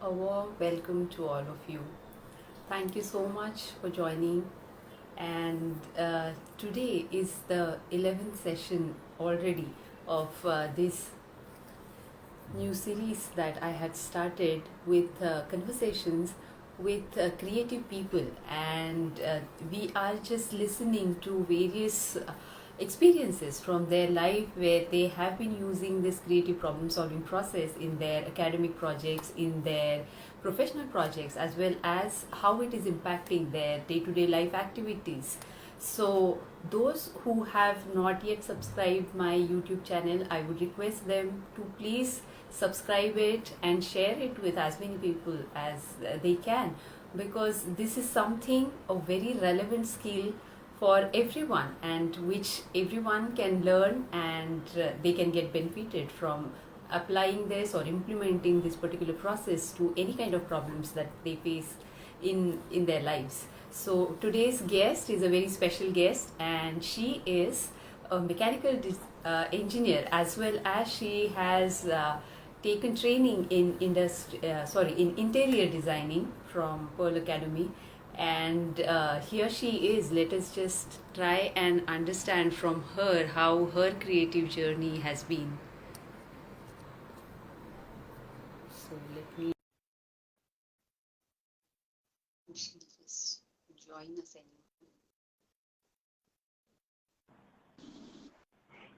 A warm welcome to all of you. Thank you so much for joining. And today is the 11th session already of this new series that I had started with conversations with creative people, and we are just listening to various experiences from their life where they have been using this creative problem solving process in their academic projects, in their professional projects, as well as how it is impacting their day to day life activities. So, those who have not yet subscribed my YouTube channel, I would request them to please subscribe it and share it with as many people as they can, because this is something a very relevant skill for everyone, and which everyone can learn, and they can get benefited from applying this or implementing this particular process to any kind of problems that they face in their lives. So today's guest is a very special guest, and she is a mechanical engineer, as well as she has taken training in in interior designing from Pearl Academy. And here she is. Let us just try and understand from her how her creative journey has been. So let me just join us.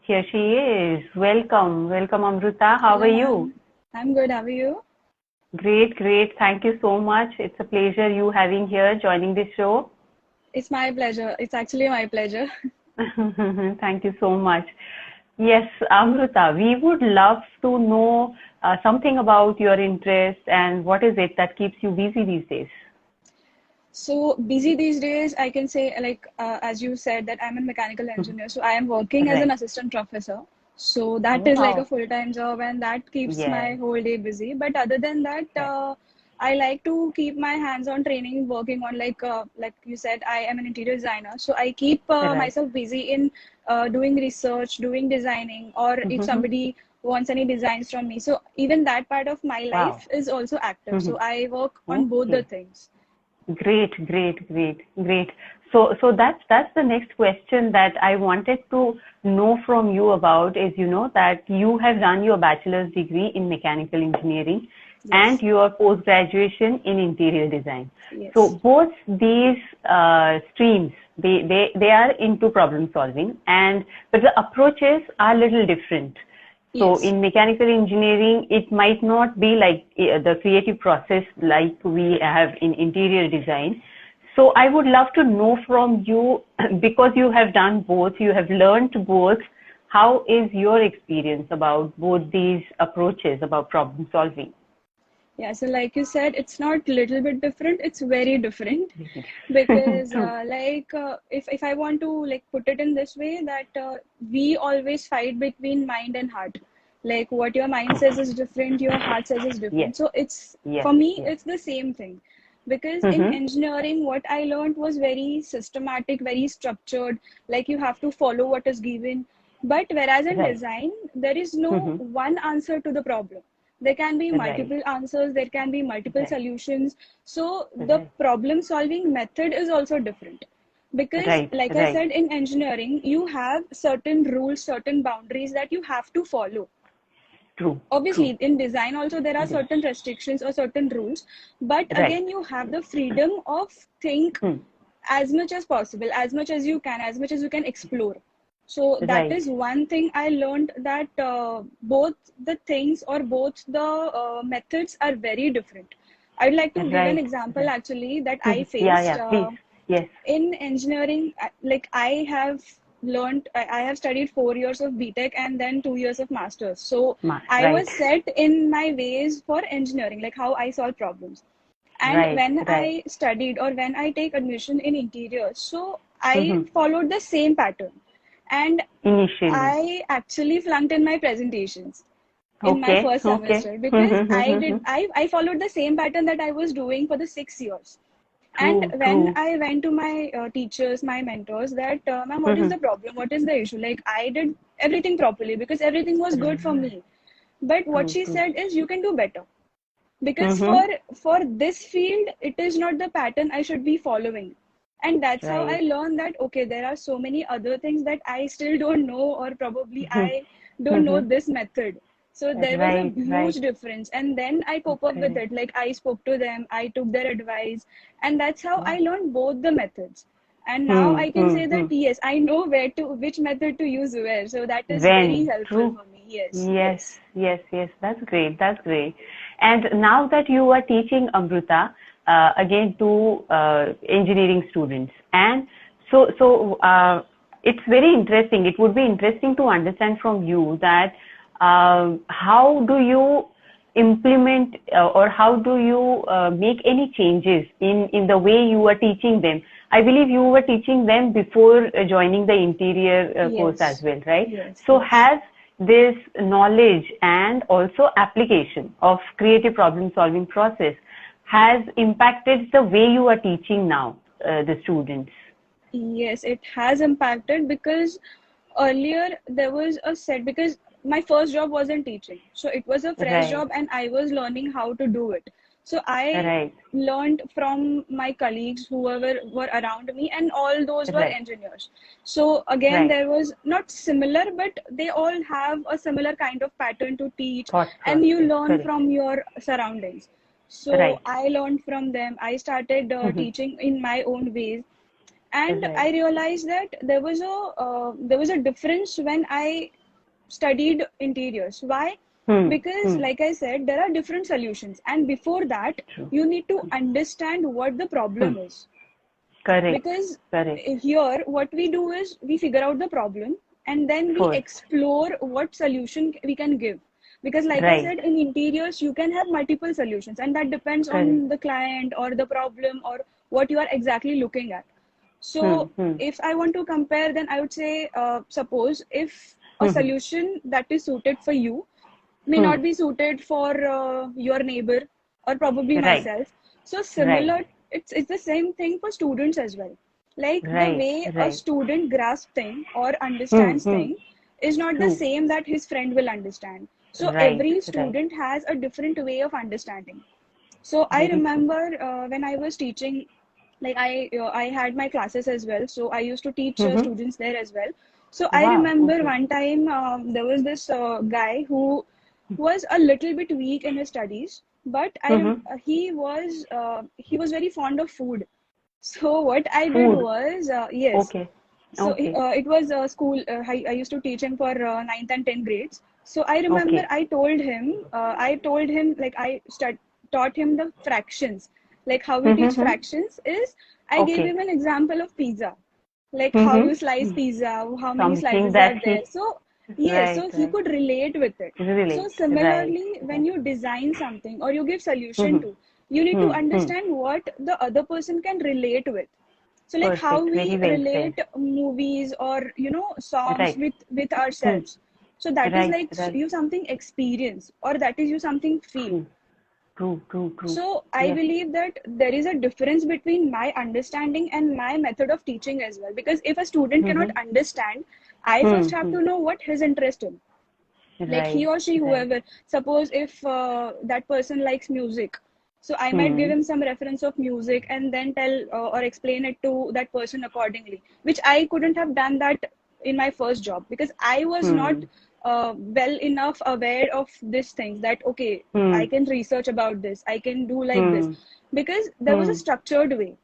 Here she is. Welcome. Welcome, Amruta. How Hello, are you? I'm good. How are you? Great, great. Thank you so much. It's a pleasure you having here joining this show. It's my pleasure. It's actually my pleasure. Thank you so much. Yes, Amruta, we would love to know something about your interests and what is it that keeps you busy these days? So busy these days, I can say, like, as you said, that I'm a mechanical engineer. So I am working as an Right. assistant professor. So that is like a Wow. full-time job, and that keeps my Yes. whole day busy. But other than that, Right. I like to keep my hands on training, working on like you said, I am an interior designer. So I keep Right. myself busy in doing research, doing designing, or if somebody wants any designs from me. So even that part of my Wow. life is also active. So I work on both the Okay. things. Great, great, great, great. So that's the next question that I wanted to know from you about is, that you have done your bachelor's degree in mechanical engineering and Yes. your post-graduation in interior design. So Yes. both these streams, they are into problem solving, but the approaches are a little different. So Yes. in mechanical engineering, it might not be like the creative process like we have in interior design. So I would love to know from you, because you have done both, you have learned both, how is your experience about both these approaches about problem solving? Yeah, so like you said, it's not little bit different, it's very different because True. if I want to like put it in this way that we always fight between mind and heart. Like what your mind says is different, your heart says is Yes, different. So it's yes, for me, yes. it's the same thing. Because in Mm-hmm. engineering, what I learned was very systematic, very structured, like you have to follow what is given. But whereas in Right. design, there is no Mm-hmm. one answer to the problem. There can be Right. multiple answers, there can be multiple Right. solutions. So the Right. problem solving method is also different. Because, Right. like I Right. said, in engineering, you have certain rules, certain boundaries that you have to follow. True. Obviously, True. in design also there are Yes. certain restrictions or certain rules, but Right. again you have the freedom of think Hmm. as much as possible, as much as you can, as much as you can explore. So that Right. is one thing I learned, that both the things or both the methods are very different. I'd like to give an Right. example Right. actually that I Mhm. Yeah, faced. yeah, please. Yes. In engineering, like I have learned, I have studied 4 years of BTech and then 2 years of masters. So I Right. was set in my ways for engineering, like how I solve problems. And Right. when Right. I studied or when I take admission in interiors, so I Mm-hmm. followed the same pattern. And Initially. I actually flunked in my presentations in my Okay. first Okay. semester because Mm-hmm. I followed the same pattern that I was doing for the 6 years. And True. when True. I went to my teachers, my mentors, that, ma'am, what is Mm-hmm. the problem? What is the issue? Like, I did everything properly because everything was good for Right. me. But what True. she True. said is, you can do better. because for this field it is not the pattern I should be following. And that's how I Right. learned that okay, there are so many other things that I still don't know, or probably I don't know this method. So there was a Right, huge right. difference, and then I cope up with Correct. it. Like I spoke to them, I took their advice, and that's how I Wow. learned both the methods. And now I can say Hmm. that yes, I know which method to use where. So that is very When, helpful true. for me. Yes, Yes, yes. yes, yes. That's great. That's great. And now that you are teaching Amruta again to engineering students, and it's very interesting. It would be interesting to understand from you that how do you implement or how do you make any changes in the way you are teaching them? I believe you were teaching them before joining the interior course as Yes, well, right? yes, So yes. has this knowledge and also application of creative problem solving process has impacted the way you are teaching now the students? Yes, it has impacted because earlier there was a set, because my first job wasn't teaching. So it was a fresh Right, job and I was learning how to do it. So I right, learned from my colleagues, whoever were around me, and all those were right, engineers. So again, right. there was not similar, but they all have a similar kind of pattern to teach, Thought and you process, learn correct. from your surroundings. So Right. I learned from them. I started teaching in my own ways, and I Right. realized that there was a difference when I studied interiors. Why? Because Hmm. like I said, there are different solutions, and before that True. you need to understand what the Hmm. problem is. Correct. Because Correct. here what we do is we figure out the problem, and then we First. explore what solution we can give. Because like I Right. said, in interiors you can have multiple solutions, and that depends Correct. on the client or the problem or what you are exactly looking at. So Hmm. if I want to compare, then I would say, suppose if a Hmm. solution that is suited for you may Hmm. not be suited for your neighbor or probably Right. myself. So Right. similar, it's the same thing for students as well. Like the Right. way a Right. student grasps thing or understands Hmm. thing is not the True. same that his friend will understand. So Right. every Right. student has a different way of understanding. So I Very true. remember when I was teaching, like I had my classes as well. So I used to teach Hmm. students there as well. So I Wow. remember Okay. one time there was this guy who was a little bit weak in his studies, but Hmm. he was very fond of food. So what I did Food. was yes. Okay. So Okay. it was a school. I used to teach him for ninth and 10th grades. So I remember Okay. I told him like taught him the fractions, like how we teach Hmm. fractions is. I gave Okay. him an example of pizza, like how you slice Hmm. pizza, how many Something slices that are there. he. So yes, Right. so he Right. could relate with it. So Relate. Right. similarly, when Right. you design something or you give solution Hmm. to, you need to Hmm. understand what the other person can relate with. So like how Perfect. Very we well said. relate movies or songs Right. with Hmm. ourselves. So that is Right. like Right. you something experience, or that is you something feel. True. True. True. True. So I Yes. believe that there is a difference between my understanding and my method of teaching as well. Because if a student cannot Hmm. understand, I first have Hmm. to know what his interest in. Like he Right. or she, Right. whoever. Suppose if that person likes music, so I might give Hmm. him some reference of music and then tell or explain it to that person accordingly, which I couldn't have done that in my first job because I was not Hmm. well enough aware of these things, that okay, I Hmm. can research about this, I can do like this, Hmm. because there was a Hmm. structured way.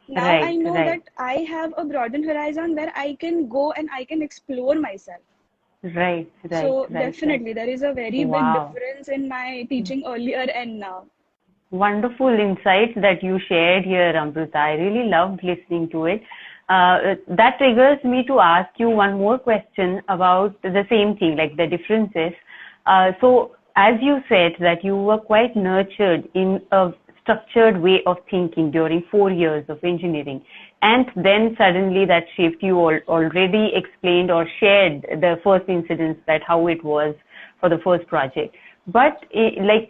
Now I Right. know Right. that I have a broadened horizon where I can go and I can explore myself. Right. Right. So Right. Right. definitely there is a very big Wow. difference in my teaching earlier and now. Wonderful insights that you shared here, Amrita. I really loved listening to it. That triggers me to ask you one more question about the same thing, like the differences. As you said, that you were quite nurtured in a structured way of thinking during 4 years of engineering, and then suddenly that shift, you already explained or shared the first incidents that how it was for the first project. But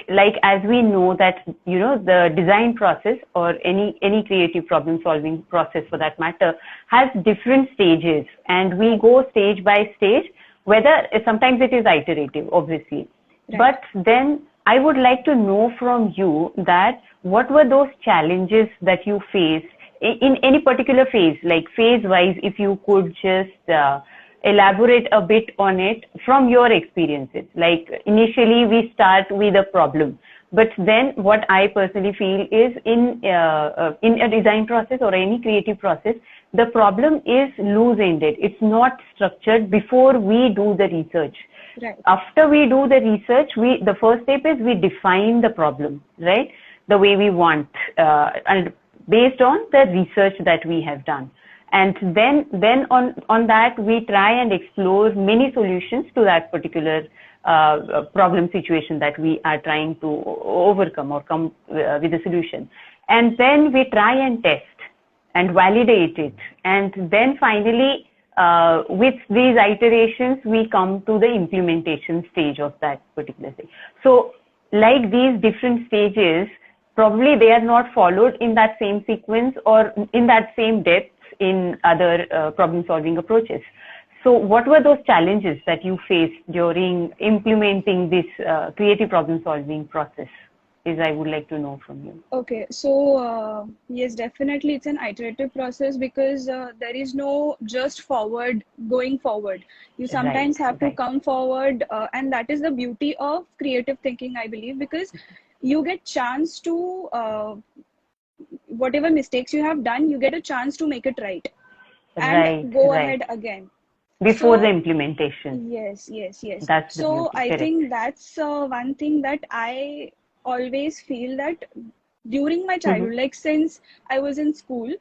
like as we know that the design process or any creative problem solving process for that matter has different stages, and we go stage by stage. Whether sometimes it is iterative, obviously, Right. but then I would like to know from you that what were those challenges that you faced in any particular phase, like phase wise, if you could just elaborate a bit on it from your experiences. Like initially we start with a problem, but then what I personally feel is in a design process or any creative process, the problem is loose-ended. It's not structured before we do the research. Right. After we do the research, the first step is we define the problem, right? The way we want, and based on the research that we have done. And then on that, we try and explore many solutions to that particular problem situation that we are trying to overcome or come with a solution. And then we try and test and validate it. And then finally, with these iterations, we come to the implementation stage of that particular thing. So like these different stages, probably they are not followed in that same sequence or in that same depth in other problem solving approaches. So what were those challenges that you faced during implementing this creative problem solving process? Is I would like to know from you. Okay, so yes, definitely it's an iterative process because there is no just going forward. You sometimes have to come forward, and that is the beauty of creative thinking, I believe, because you get chance to whatever mistakes you have done, you get a chance to make it right and go ahead again. Before the implementation. Yes. That's so I correct. think that's one thing that I always feel that during my childhood, like since I was in school,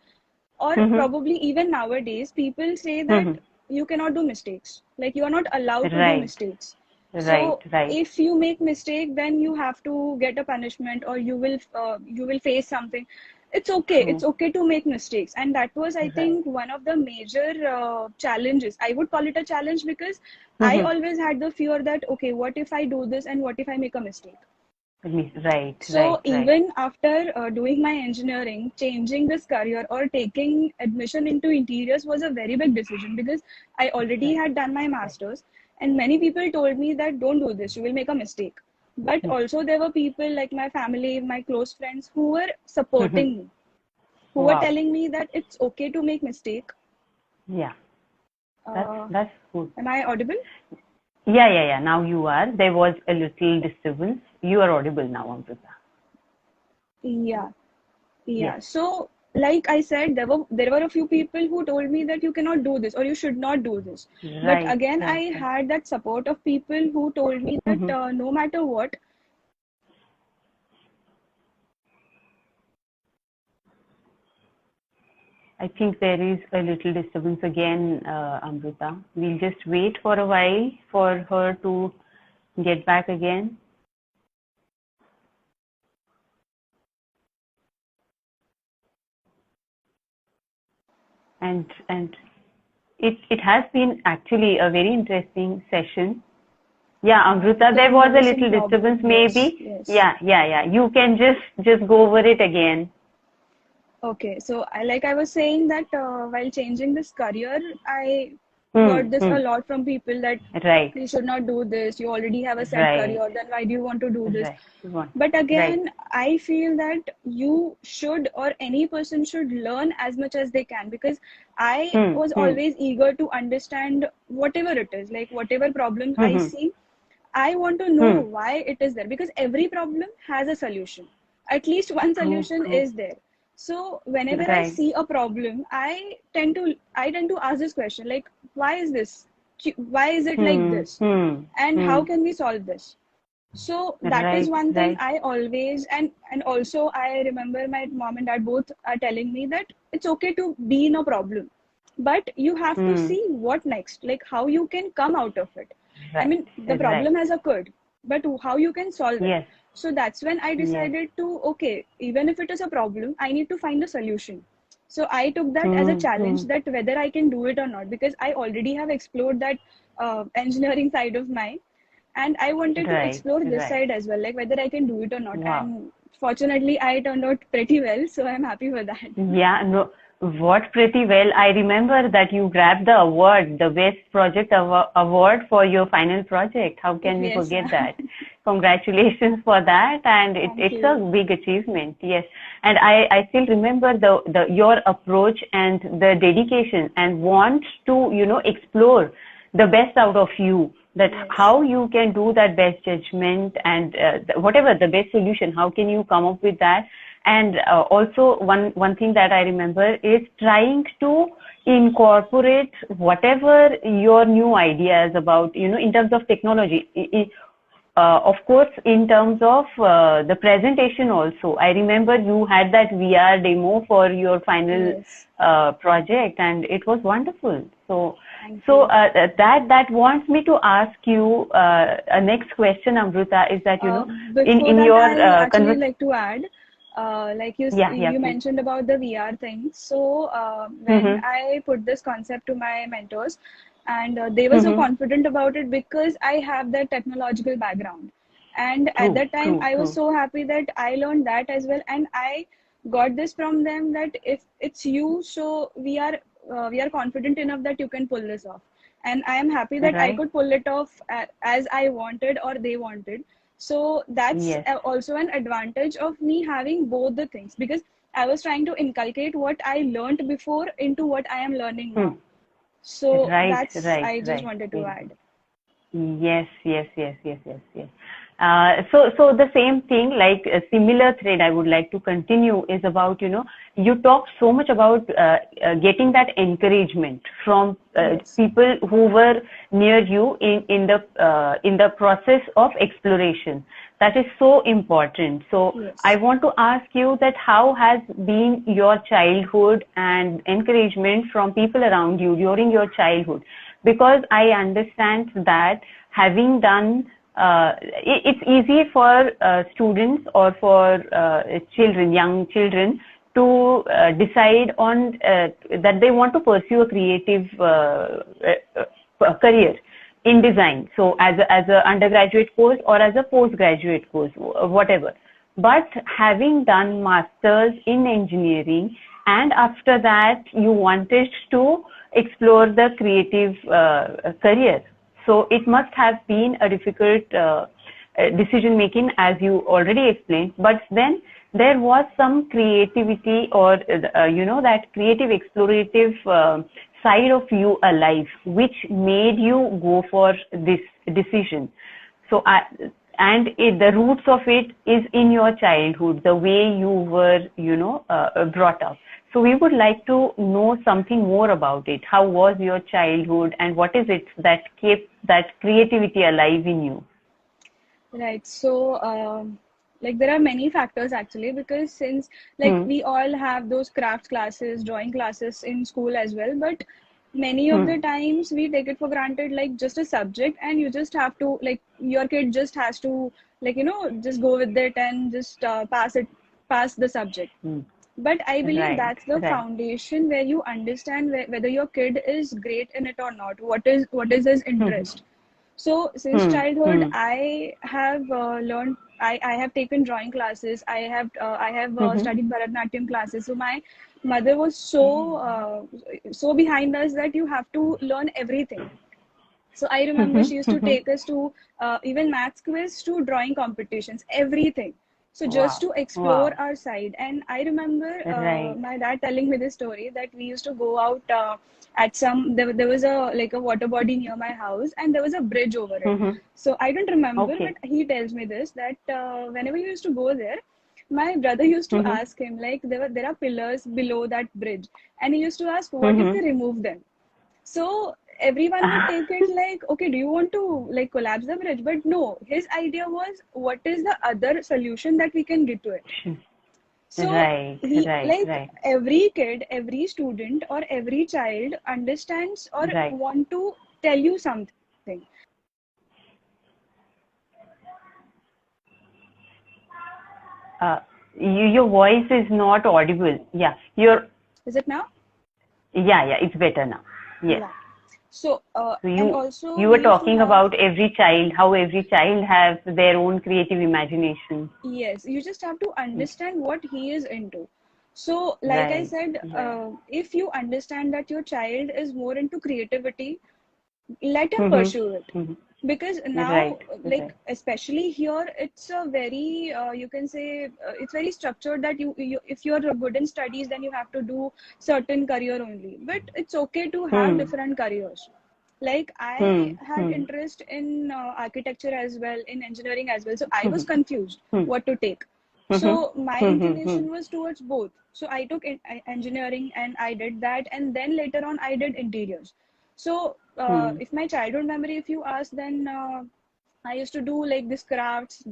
or probably even nowadays, people say that you cannot do mistakes. Like you are not allowed to do mistakes. So if you make mistake, then you have to get a punishment, or you will face something. It's okay. It's okay to make mistakes, and that was, I think, one of the major challenges. I would call it a challenge because I always had the fear that, okay, what if I do this, and what if I make a mistake? So even after doing my engineering, changing this career or taking admission into interiors was a very big decision because I already had done my master's, and many people told me that don't do this, you will make a mistake. But also there were people like my family, my close friends who were supporting me, who were telling me that it's okay to make mistake. Yeah, that's good. Am I audible? Yeah. Now you are. There was a little disturbance. You are audible now, Amrita. Yeah. So, like I said, there were a few people who told me that you cannot do this or you should not do this. But again, I had that support of people who told me that no matter what. I think there is a little disturbance again, Amrita. We'll just wait for a while for her to get back again. And it has been actually a very interesting session. Yeah, Amrita, there was a little disturbance maybe. Yes. Yeah. You can just go over it again. Okay, so I was saying that while changing this career, I got this a lot from people that you should not do this. You already have a set career, then why do you want to do this? But again, I feel that you should, or any person should, learn as much as they can, because I was always eager to understand whatever it is, like whatever problems I see, I want to know why it is there, because every problem has a solution. At least one solution is there. So whenever I see a problem, I tend to ask this question, like, why is this? Why is it like this? And how can we solve this? So that is one thing I always, and also I remember my mom and dad both are telling me that it's okay to be in a problem, but you have to see what next, like how you can come out of it. I mean, the problem has occurred, but how you can solve it. So that's when I decided to, okay, even if it is a problem, I need to find a solution. So I took that as a challenge, that whether I can do it or not, because I already have explored that engineering side of mine, and I wanted to explore this side as well, like whether I can do it or not. And fortunately, I turned out pretty well, so I'm happy with that. Yeah, no, what pretty well. I remember that you grabbed the award, the Best Project Award for your final project. How can we forget that? Congratulations for that, and it's a big achievement. Yes, and I still remember the your approach and the dedication and want to explore the best out of you. That how you can do that best judgment and whatever the best solution. How can you come up with that? And also one thing that I remember is trying to incorporate whatever your new ideas about in terms of technology. Of course, in terms of the presentation also, I remember you had that VR demo for your final project, and it was wonderful. So that wants me to ask you a next question, Amruta, is that in your I actually like to add. Like you mentioned about the VR thing. So when I put this concept to my mentors, and they were so confident about it because I have that technological background. And at that time, I was so happy that I learned that as well. And I got this from them that if it's you, so we are confident enough that you can pull this off. And I am happy that I could pull it off as I wanted or they wanted. So that's also an advantage of me having both the things, because I was trying to inculcate what I learned before into what I am learning now. So I just wanted to add. Yes. So the same thing, like a similar thread I would like to continue is about, you talked so much about getting that encouragement from people who were near you in the process of exploration. That is so important. So I want to ask you that how has been your childhood and encouragement from people around you during your childhood? Because I understand that having done it's easy for students or for young children to decide on that they want to pursue a creative career in design. So as a undergraduate course or as a postgraduate course, whatever. But having done masters in engineering, and after that you wanted to explore the creative career. So it must have been a difficult decision making, as you already explained. But then there was some creativity or that creative explorative side of you alive, which made you go for this decision. So the roots of it is in your childhood, the way you were brought up. So we would like to know something more about it. How was your childhood, and what is it that kept that creativity alive in you? Right. So, there are many factors actually, because since we all have those craft classes, drawing classes in school as well, but many of the times we take it for granted, like just a subject, and you just have to, your kid just has to, just go with it and just pass the subject. But I believe that's the foundation where you understand whether your kid is great in it or not. What is his interest? So since childhood, I have learned. I have taken drawing classes. I have studied Bharatanatyam classes. So my mother was so behind us that you have to learn everything. So I remember she used to take us to even maths quiz to drawing competitions, everything. So just to explore our side. And I remember my dad telling me this story that we used to go out at there was a water body near my house, and there was a bridge over it. So I don't remember, but he tells me this, that whenever he used to go there, my brother used to ask him, there are pillars below that bridge. And he used to ask, what if we remove them? So everyone would take it okay, do you want to collapse the bridge? But no, his idea was, what is the other solution that we can get to it? So every kid, every student, or every child understands or want to tell you something. Your voice is not audible. Is it now? Yeah, it's better now. Yes. Yeah. So and also you were talking about every child, how every child has their own creative imagination. Yes, you just have to understand what he is into. So I said, if you understand that your child is more into creativity, let him pursue it. because now like especially here it's a very you can say it's very structured that you if you're good in studies then you have to do certain career only, but it's okay to have different careers. Like I had interest in architecture as well, in engineering as well, so I was confused what to take. So my inclination was towards both, so I took engineering and I did that, and then later on I did interiors. So if my childhood memory, if you ask, then I used to do like this crafts,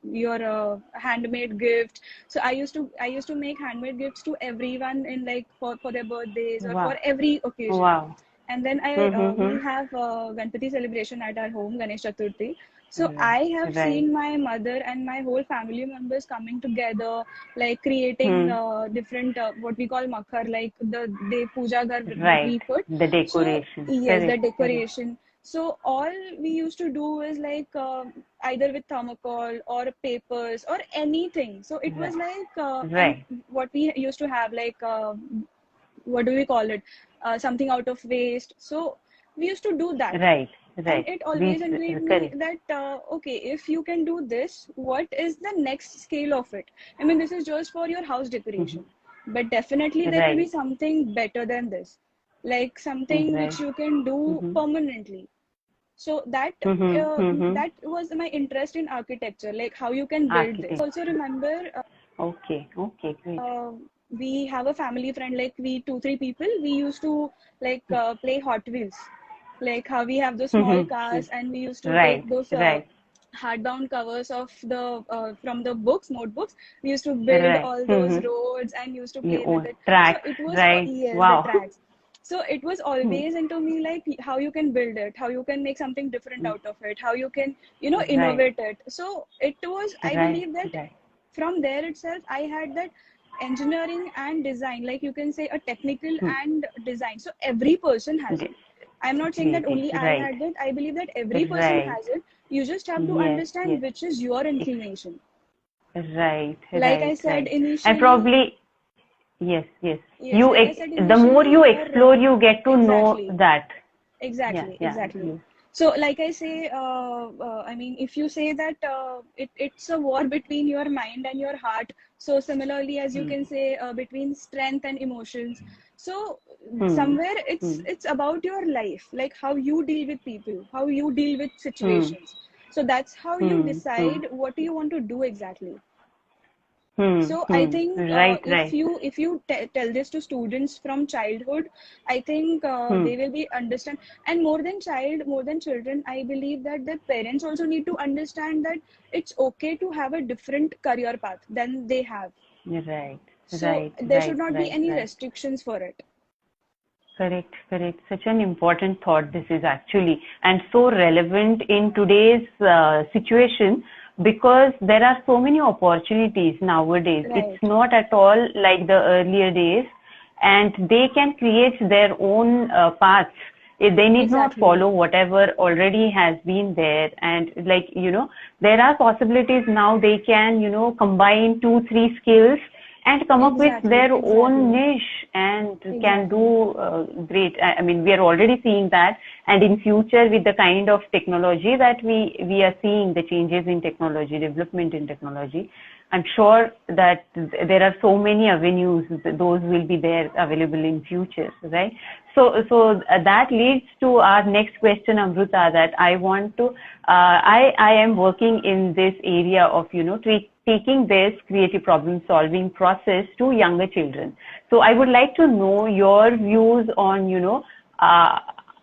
your handmade gift. So I used to make handmade gifts to everyone in like for their birthdays or for every occasion. Wow. And then we have Ganpati celebration at our home, Ganesh Chaturthi. So I have seen my mother and my whole family members coming together, like creating different what we call makhar, like the puja ghar we put. The decoration. So, yes, the decoration. So all we used to do is like either with thermocol or papers or anything. So it was like what we used to have, like what do we call it? Something out of waste. So we used to do that. Right. And it always intrigued me that okay, if you can do this, what is the next scale of it? I mean, this is just for your house decoration, but definitely there will be something better than this, like something which you can do permanently. So that that was my interest in architecture, like how you can build this. Also remember. Okay, great. We have a family friend, like we 2-3 people, we used to like play Hot Wheels, like how we have those small cars, and we used to take those hardbound covers of the from the notebooks. We used to build all those roads and used to play with it. Tracks, so it was wow. the tracks. So it was always into me, like how you can build it, how you can make something different out of it, how you can innovate it. So it was I believe that from there itself I had that engineering and design, like you can say a technical and design. So every person has it. I'm not saying that only I had it. I believe that every person has it. You just have to understand which is your inclination. Like I said initially. And probably, yes. The more you explore, you get to know that. Exactly. So like I say, I mean, if you say that it's a war between your mind and your heart, so similarly as you can say between strength and emotions. So somewhere it's about your life, like how you deal with people, how you deal with situations. So that's how you decide what do you want to do exactly. So I think if you tell this to students from childhood, I think they will be understand. And more than children, I believe that the parents also need to understand that it's okay to have a different career path than they have. So there should not be any restrictions for it. Correct. Such an important thought this is actually, and so relevant in today's situation. Because there are so many opportunities nowadays. It's not at all like the earlier days, and they can create their own paths. They need not follow whatever already has been there. And like, there are possibilities now. They can, combine 2-3 skills and come up with their own niche and can do great. I mean, we are already seeing that, and in future with the kind of technology that we are seeing, the changes in technology, development in technology, I'm sure that there are so many avenues, those will be there available in future, right? So that leads to our next question, Amruta, that I want to, I am working in this area of, taking this creative problem solving process to younger children. So I would like to know your views on,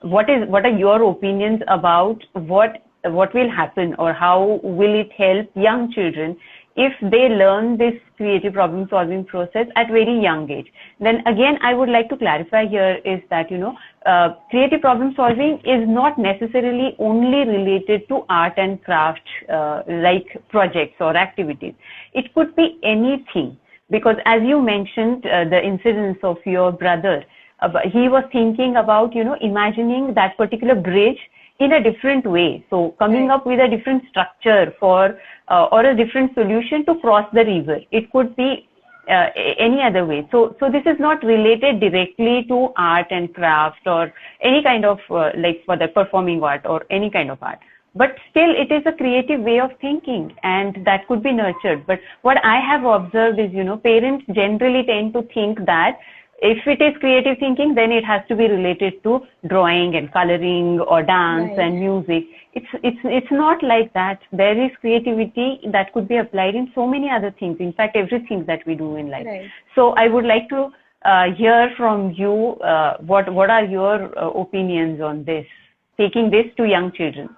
what are your opinions about what will happen, or how will it help young children if they learn this creative problem solving process at very young age. Then again, I would like to clarify here is that, creative problem solving is not necessarily only related to art and craft, like projects or activities. It could be anything, because as you mentioned, the incidents of your brother, he was thinking about, imagining that particular bridge in a different way. So coming up with a different structure for, or a different solution to cross the river. It could be any other way. So this is not related directly to art and craft or any kind of, like for the performing art or any kind of art. but still it is a creative way of thinking, and that could be nurtured. But what I have observed is, parents generally tend to think that if it is creative thinking, then it has to be related to drawing and coloring or dance and music. It's not like that. There is creativity that could be applied in so many other things. In fact, everything that we do in life. So I would like to hear from you. What are your opinions on this? Taking this to young children.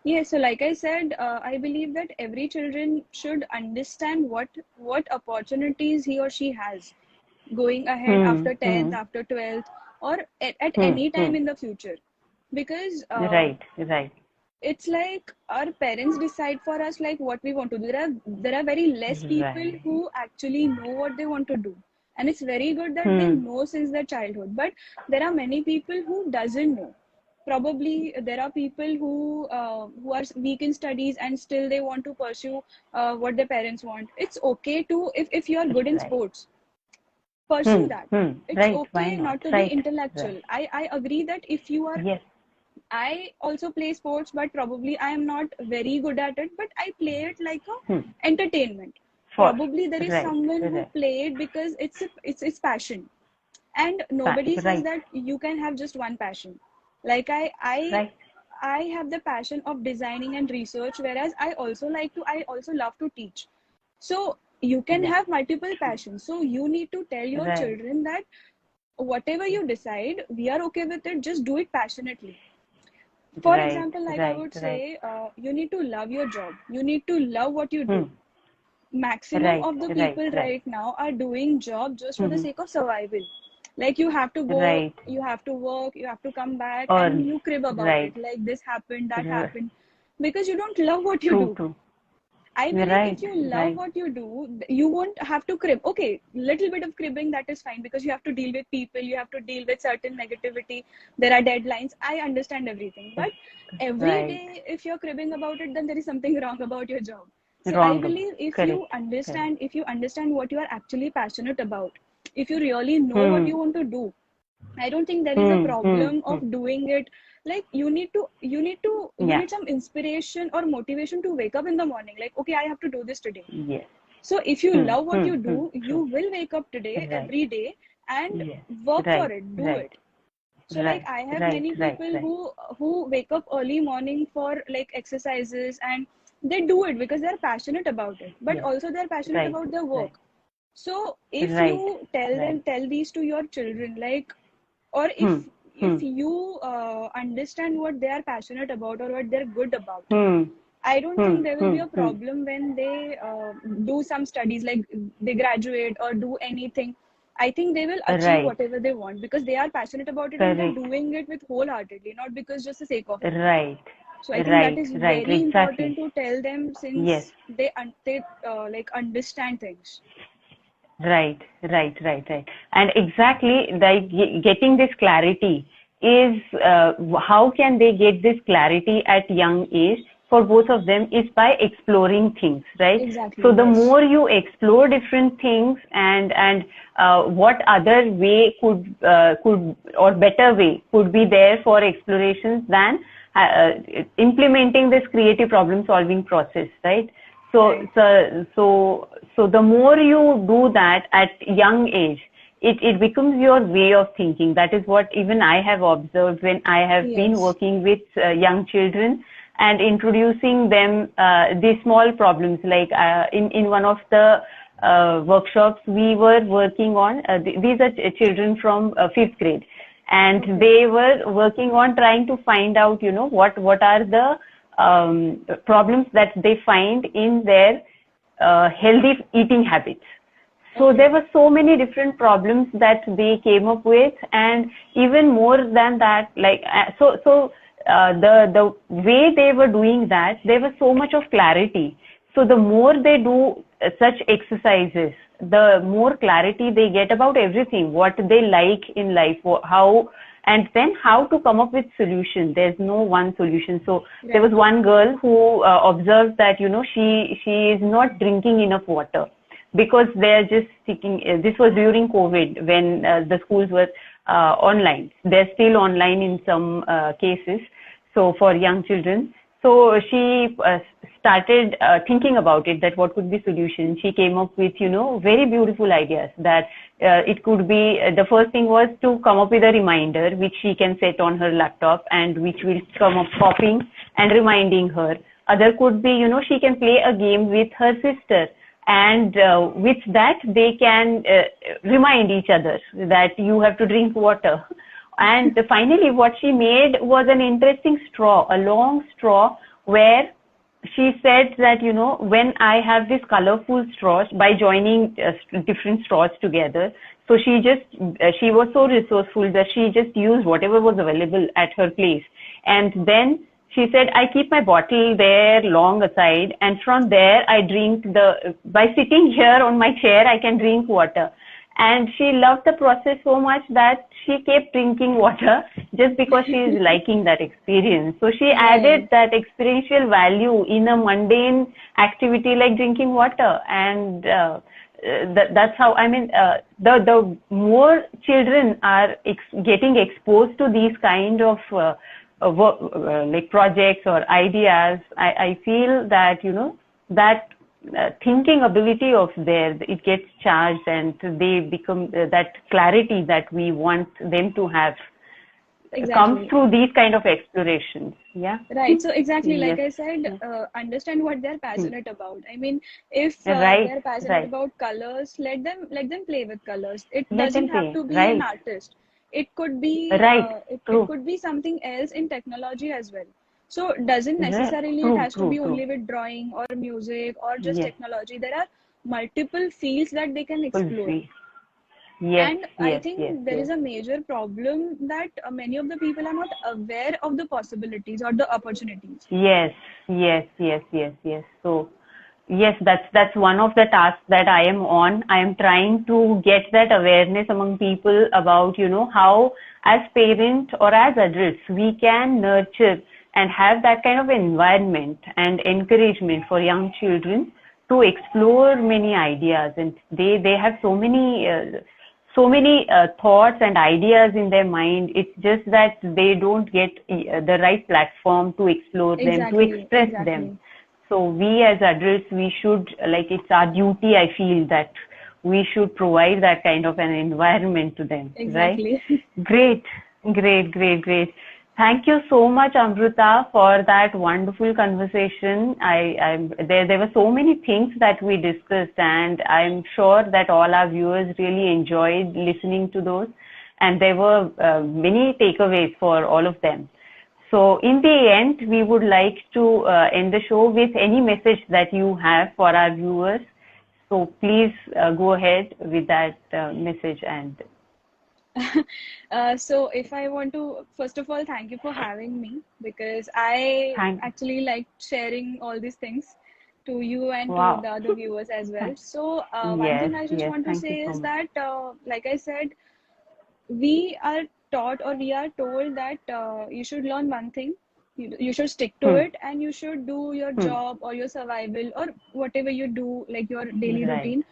Yes, so like I said, I believe that every children should understand what opportunities he or she has going ahead after 10th, after 12th, or at any time in the future. Because right. It's like our parents decide for us like what we want to do. There are very less people who actually know what they want to do. And it's very good that they know since their childhood. But there are many people who doesn't know. Probably there are people who are weak in studies and still they want to pursue what their parents want. It's okay to, if you are good in sports, pursue that. It's okay not to be intellectual. I agree that if you are, I also play sports, but probably I am not very good at it, but I play it like a entertainment. Probably there is someone who play it because it's passion, and nobody says that you can have just one passion. Like I have the passion of designing and research, whereas I also love to teach. So you can have multiple passions. So you need to tell your children that whatever you decide, we are okay with it. Just do it passionately. For example, like I would say, you need to love your job. You need to love what you do. Maximum of the people right now are doing job just for the sake of survival. Like you have to go, you have to work, you have to come back, and you crib about it. Like this happened, that happened, because you don't love what you do. I believe if you love what you do, you won't have to crib. Okay, little bit of cribbing, that is fine, because you have to deal with people, you have to deal with certain negativity. There are deadlines. I understand everything, but every day, if you're cribbing about it, then there is something wrong about your job. So I believe if you understand what you are actually passionate about, if you really know what you want to do, I don't think there is a problem of doing it. Like you need some inspiration or motivation to wake up in the morning. Like, okay, I have to do this today. Yes. So if you love what you do, you will wake up today, every day, and work for it, do it. So like I have many people who wake up early morning for like exercises, and they do it because they're passionate about it, but also they're passionate about their work. So if you tell these to your children, like, or if you understand what they are passionate about or what they're good about, I don't think there will be a problem when they do some studies, like they graduate or do anything. I think they will achieve whatever they want because they are passionate about it and they're doing it with wholeheartedly, not because just the sake of it. So I think that is very important to tell them since they like understand things. Right. And exactly, like getting this clarity is how can they get this clarity at young age for both of them is by exploring things, right? Exactly, so the more you explore different things and what other way could or better way could be there for explorations than implementing this creative problem solving process, right? So the more you do that at young age, it becomes your way of thinking. That is what even I have observed when I have been working with young children and introducing them these small problems. Like in one of the workshops we were working on, these are children from 5th grade, and they were working on trying to find out, what are the problems that they find in their healthy eating habits. So there were so many different problems that they came up with, and even more than that, like the way they were doing that, there was so much of clarity. So the more they do such exercises, the more clarity they get about everything, what they like in life, how, and then how to come up with solutions. There's no one solution. So there was one girl who observed that, she is not drinking enough water because they're just sticking. This was during COVID when the schools were online. They're still online in some cases. So for young children. So she started thinking about it, that what could be solution. She came up with, very beautiful ideas, that it could be, the first thing was to come up with a reminder which she can set on her laptop and which will come up popping and reminding her. Other could be, she can play a game with her sister, and with that they can remind each other that you have to drink water. And finally what she made was an interesting straw, a long straw, where she said that, when I have this colorful straws, by joining different straws together, so she was so resourceful that she just used whatever was available at her place. And then she said, I keep my bottle there long aside, and from there I drink by sitting here on my chair, I can drink water. And she loved the process so much that she kept drinking water just because she is liking that experience. So she added that experiential value in a mundane activity like drinking water. And that's how, the more children are getting exposed to these kind of like projects or ideas, I feel that, that thinking ability of theirs, it gets charged, and they become that clarity that we want them to have comes through these kind of explorations. Yeah, right. So exactly, like I said, understand what they're passionate about. I mean, if they're passionate about colors, let them play with colors. It doesn't have to be an artist. It could be it could be something else in technology as well. So doesn't necessarily it has to be only with drawing or music or just technology. There are multiple fields that they can explore. And I think there is a major problem that many of the people are not aware of the possibilities or the opportunities. Yes. So yes, that's one of the tasks that I am on. I am trying to get that awareness among people about, how as parents or as adults we can nurture and have that kind of environment and encouragement for young children to explore many ideas. And they have so many thoughts and ideas in their mind. It's just that they don't get the right platform to explore them, to express them. So we as adults, we should, it's our duty, I feel, that we should provide that kind of an environment to them. Exactly. Right? Great. Thank you so much, Amruta, for that wonderful conversation. There were so many things that we discussed, and I'm sure that all our viewers really enjoyed listening to those. And there were many takeaways for all of them. So in the end, we would like to end the show with any message that you have for our viewers. So please go ahead with that message. And so if I want to, first of all, thank you for having me, because I actually like sharing all these things to you and to the other viewers as well. So one thing I just want to say is that, like I said, we are taught or we are told that you should learn one thing, you should stick to it, and you should do your job or your survival or whatever you do, like your daily routine.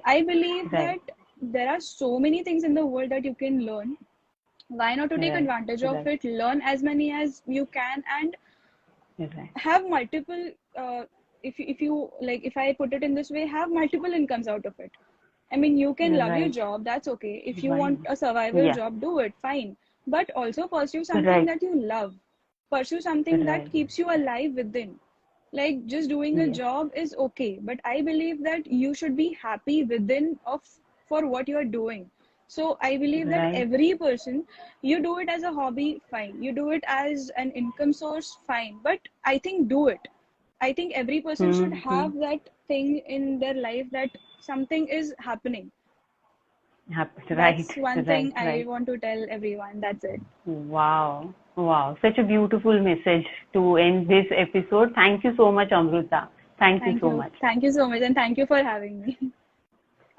I believe that there are so many things in the world that you can learn. Why not to take advantage of it, learn as many as you can, and have multiple, if you like, if I put it in this way, have multiple incomes out of it. I mean, you can love your job, that's okay. If you want a survival job, do it, fine. But also pursue something that you love. Pursue something that keeps you alive within. Like, just doing a job is okay, but I believe that you should be happy within for what you are doing. So I believe that every person, you do it as a hobby, fine. You do it as an income source, fine. But I think do it. I think every person should have that thing in their life, that something is happening. That's one thing I want to tell everyone. That's it. Wow. Such a beautiful message to end this episode. Thank you so much, Amruta. Thank you so much. Thank you so much, and thank you for having me.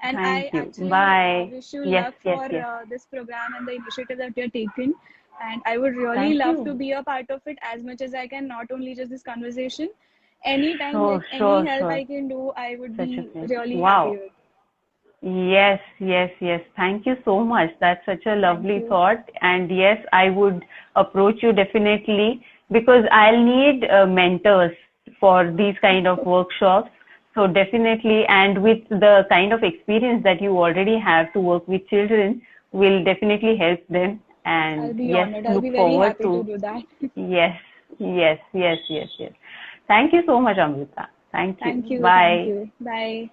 And I actually wish you luck for this program and the initiative that you're taking. And I would really love to be a part of it as much as I can, not only just this conversation. Anytime, any help I can do, I would be really happy with. Yes. Thank you so much. That's such a lovely thought. And yes, I would approach you definitely because I'll need mentors for these kind of workshops. So definitely, and with the kind of experience that you already have to work with children, will definitely help them. And I'll be yes, honored. I'll look be very forward happy to to do that. yes, yes, yes, yes, yes. Thank you so much, Amrita. Thank you. Thank you. Thank Bye. you. Bye.